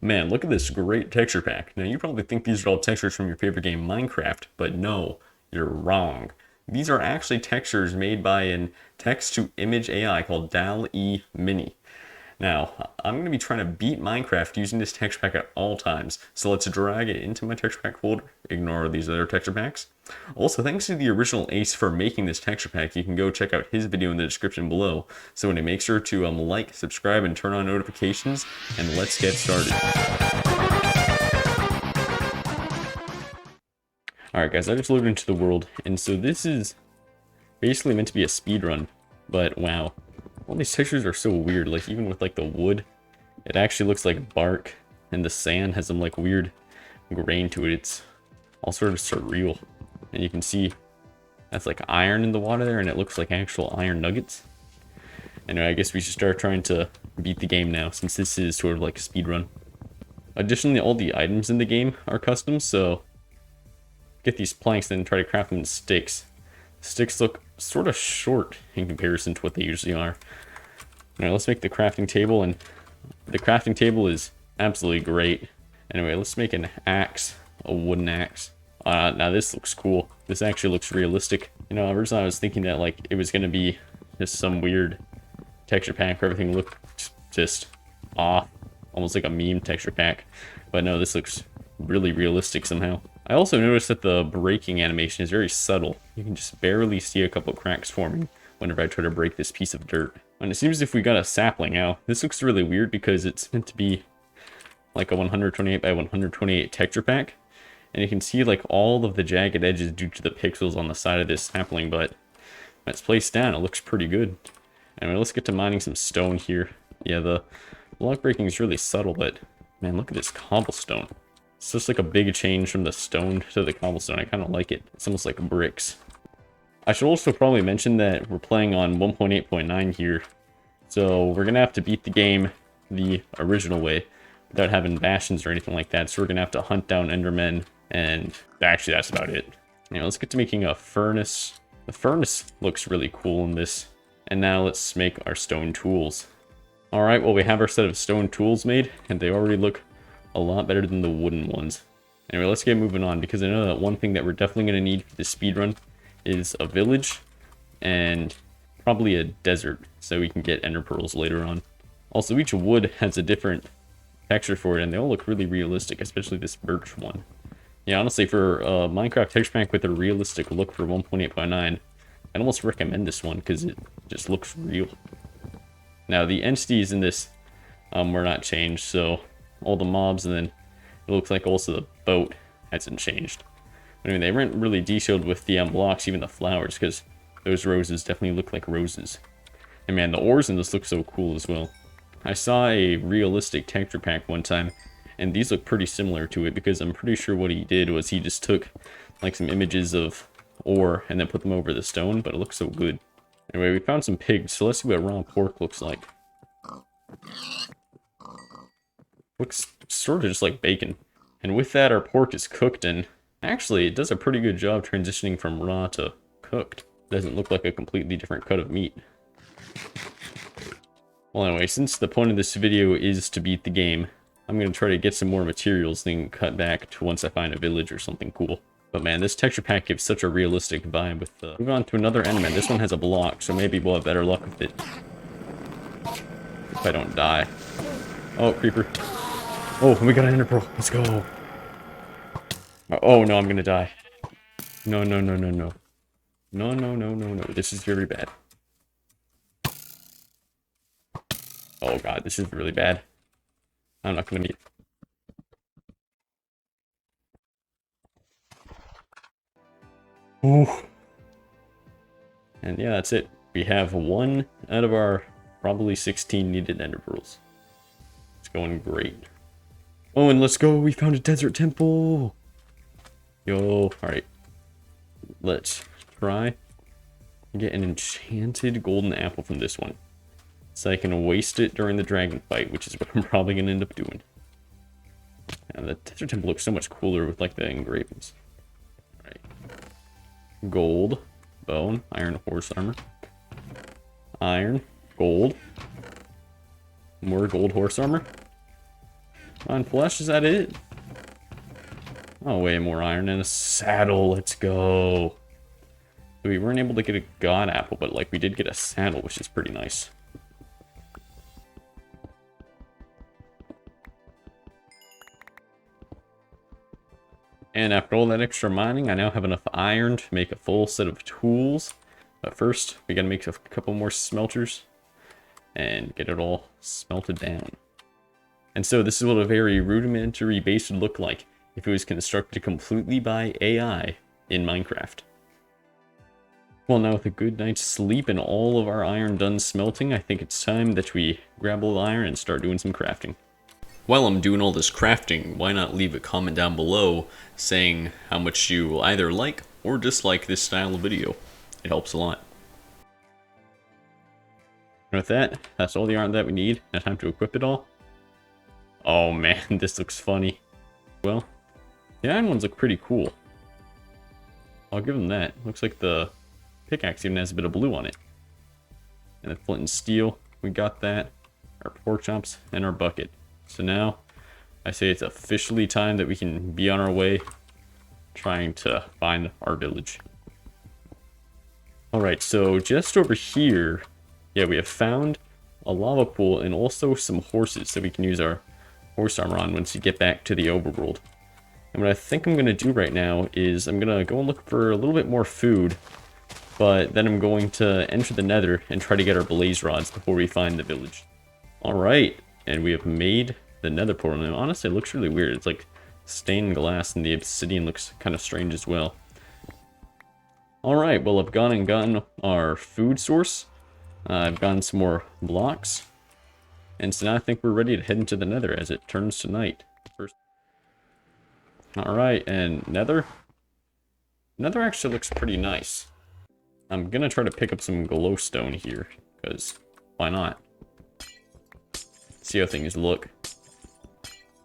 Man, look at this great texture pack. Now, you probably think these are all textures from your favorite game, Minecraft, but no, you're wrong. These are actually textures made by an text-to-image AI called Dall-E Mini. Now, I'm going to be trying to beat Minecraft using this texture pack at all times, so let's drag it into my texture pack folder, ignore these other texture packs. Also, thanks to the original Ace for making this texture pack, you can go check out his video in the description below. So make sure to like, subscribe, and turn on notifications, and let's get started. Alright guys, I just loaded into the world, and so this is basically meant to be a speedrun, but wow. All these textures are so weird, like even with like the wood, it actually looks like bark, and the sand has some like weird grain to it. It's all sort of surreal. And you can see that's like iron in the water there, and it looks like actual iron nuggets. Anyway, I guess we should start trying to beat the game now, since this is sort of like a speedrun. Additionally, all the items in the game are custom, so get these planks and try to craft them in sticks. Sticks look sort of short in comparison to what they usually are. Alright, let's make the crafting table, and the crafting table is absolutely great. Anyway, let's make an axe, a wooden axe. Now this looks cool. This actually looks realistic. You know, originally I was thinking that like it was gonna be just some weird texture pack where everything looked just off, almost like a meme texture pack. But no, this looks really realistic somehow. I also noticed that the breaking animation is very subtle. You can just barely see a couple cracks forming whenever I try to break this piece of dirt. And it seems as if we got a sapling now. This looks really weird because it's meant to be like a 128 by 128 texture pack. And you can see like all of the jagged edges due to the pixels on the side of this sapling, but when it's placed down, it looks pretty good. Anyway, let's get to mining some stone here. Yeah, the block breaking is really subtle, but man, look at this cobblestone. It's just like a big change from the stone to the cobblestone. I kind of like it. It's almost like bricks. I should also probably mention that we're playing on 1.8.9 here. So we're going to have to beat the game the original way without having bastions or anything like that. So we're going to have to hunt down endermen, and actually that's about it. Now let's get to making a furnace. The furnace looks really cool in this. And now let's make our stone tools. Alright, well we have our set of stone tools made, and they already look a lot better than the wooden ones. Anyway, let's get moving on, because I know that one thing that we're definitely going to need for this speedrun is a village and probably a desert, so we can get ender pearls later on. Also, each wood has a different texture for it, and they all look really realistic, especially this birch one. Yeah, honestly, for a Minecraft texture pack with a realistic look for 1.8.9, I'd almost recommend this one, because it just looks real. Now, the entities in this were not changed, so all the mobs, and then it looks like also the boat hasn't changed. I mean, they weren't really detailed with the blocks, even the flowers, because those roses definitely look like roses. And man, the ores in this look so cool as well. I saw a realistic texture pack one time, and these look pretty similar to it, because I'm pretty sure what he did was he just took like some images of ore and then put them over the stone, but it looks so good. Anyway, we found some pigs, so let's see what raw pork looks like. Looks sort of just like bacon. And with that, our pork is cooked, and actually, it does a pretty good job transitioning from raw to cooked. It doesn't look like a completely different cut of meat. Well, anyway, since the point of this video is to beat the game, I'm going to try to get some more materials, then cut back to once I find a village or something cool. But man, this texture pack gives such a realistic vibe with the... Move on to another enderman. This one has a block, so maybe we'll have better luck with it. If I don't die. Oh, creeper. Oh, we got an ender pearl. Let's go. Oh, no, I'm gonna die. No, no, no, no, no. No, no, no, no, no. This is very bad. Oh, God, this is really bad. I'm not gonna meet. Ooh. And yeah, that's it. We have one out of our probably 16 needed ender pearls. It's going great. Oh, and let's go. We found a desert temple. Yo, alright. Let's try and get an enchanted golden apple from this one, so I can waste it during the dragon fight, which is what I'm probably going to end up doing. And the desert temple looks so much cooler with like the engravings. Alright. Gold, bone, iron, horse armor. Iron, gold. More gold horse armor. On flesh, is that it? Oh, way more iron and a saddle. Let's go. We weren't able to get a god apple, but like we did get a saddle, which is pretty nice. And after all that extra mining, I now have enough iron to make a full set of tools. But first, we gotta make a couple more smelters and get it all smelted down. And so this is what a very rudimentary base would look like if it was constructed completely by AI in Minecraft. Well, now with a good night's sleep and all of our iron done smelting, I think it's time that we grab a little iron and start doing some crafting. While I'm doing all this crafting, why not leave a comment down below saying how much you will either like or dislike this style of video. It helps a lot. And with that, that's all the iron that we need. Now time to equip it all. Oh man, this looks funny. Well, the iron ones look pretty cool. I'll give them that. Looks like the pickaxe even has a bit of blue on it. And the flint and steel, we got that. Our pork chops and our bucket. So now, I say it's officially time that we can be on our way trying to find our village. Alright, so just over here, yeah, we have found a lava pool and also some horses that we can use our horse armor on once we get back to the overworld. And what I think I'm going to do right now is I'm going to go and look for a little bit more food, but then I'm going to enter the nether and try to get our blaze rods before we find the village. Alright, and we have made the nether portal. And honestly, it looks really weird. It's like stained glass and the obsidian looks kind of strange as well. Alright, well I've gone and gotten our food source. I've gotten some more blocks. And so now I think we're ready to head into the nether as it turns to night. Alright, and nether? Nether actually looks pretty nice. I'm gonna try to pick up some glowstone here, because why not? See how things look.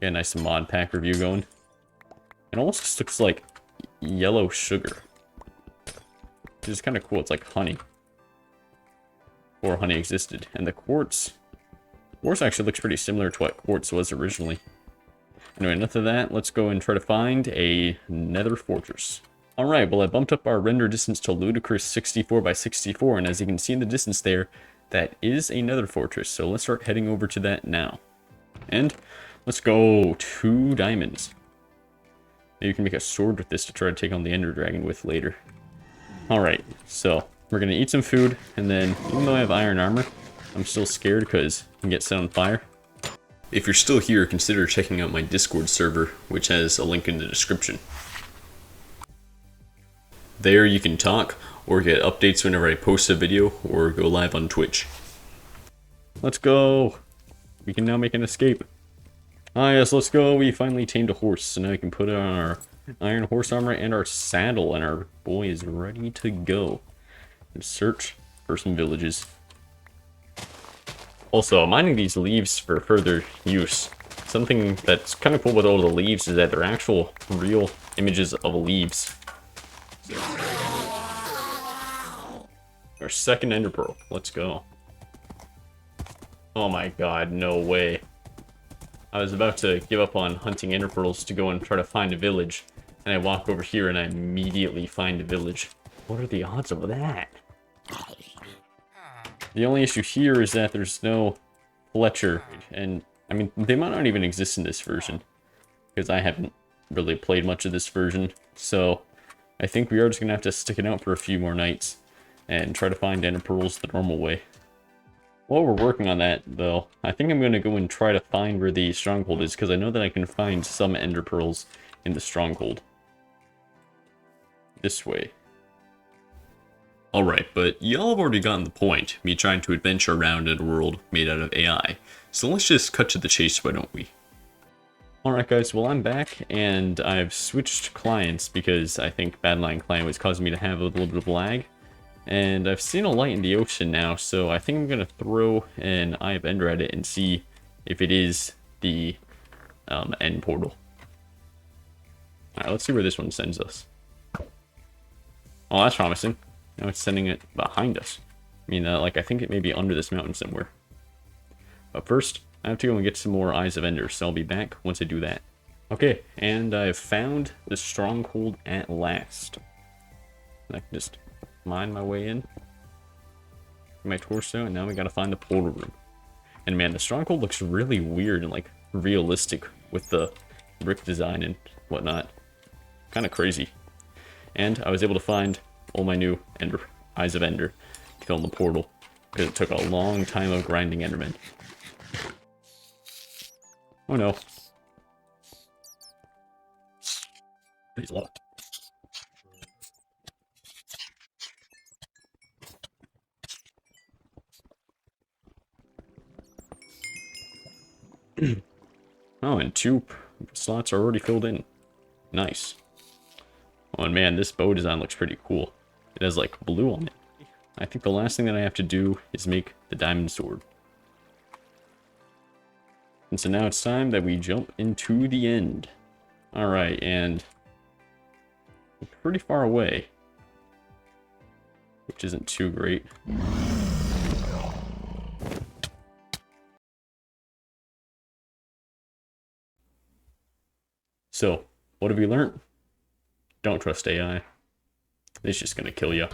Get a nice mod pack review going. It almost just looks like yellow sugar. Which is kind of cool, it's like honey. Or honey existed. And the quartz actually looks pretty similar to what quartz was originally. Anyway, enough of that. Let's go and try to find a nether fortress. Alright, well I bumped up our render distance to ludicrous 64 by 64, and as you can see in the distance there, that is a nether fortress. So let's start heading over to that now. And let's go 2 diamonds. Maybe you can make a sword with this to try to take on the ender dragon with later. Alright, so we're gonna eat some food, and then even though I have iron armor, I'm still scared because I can get set on fire. If you're still here, consider checking out my Discord server, which has a link in the description. There you can talk, or get updates whenever I post a video, or go live on Twitch. Let's go! We can now make an escape. Ah yes, let's go! We finally tamed a horse, so now we can put on our iron horse armor and our saddle, and our boy is ready to go. And search for some villages. Also, I'm mining these leaves for further use. Something that's kind of cool with all the leaves is that they're actual, real images of leaves. Our second ender pearl. Let's go. Oh my god, no way. I was about to give up on hunting ender pearls to go and try to find a village. And I walk over here and I immediately find a village. What are the odds of that? The only issue here is that there's no Fletcher. And, I mean, they might not even exist in this version. Because I haven't really played much of this version. So, I think we are just going to have to stick it out for a few more nights. And try to find ender pearls the normal way. While we're working on that, though, I think I'm going to go and try to find where the stronghold is. Because I know that I can find some ender pearls in the stronghold. This way. Alright, but y'all have already gotten the point, me trying to adventure around in a world made out of AI. So let's just cut to the chase, why don't we? Alright guys, well I'm back, and I've switched clients because I think Badline client was causing me to have a little bit of lag. And I've seen a light in the ocean now, so I think I'm going to throw an Eye of Ender at it and see if it is the end portal. Alright, let's see where this one sends us. Oh, that's promising. Now it's sending it behind us. I mean, like, I think it may be under this mountain somewhere. But first, I have to go and get some more Eyes of Ender, so I'll be back once I do that. Okay, and I've found the stronghold at last. I can just mine my way in. My torso, and now we gotta find the portal room. And man, the stronghold looks really weird and like realistic with the brick design and whatnot. Kind of crazy. And I was able to find all my new Eyes of Ender to fill in the portal, because it took a long time of grinding Endermen. Oh no. There's a lot. Oh, and 2 slots are already filled in. Nice. Oh, and man, this bow design looks pretty cool. It has like blue on it. I think the last thing that I have to do is make the diamond sword. And so now it's time that we jump into the end. Alright, and we're pretty far away, which isn't too great. So, what have we learned? Don't trust AI. It's just gonna kill you.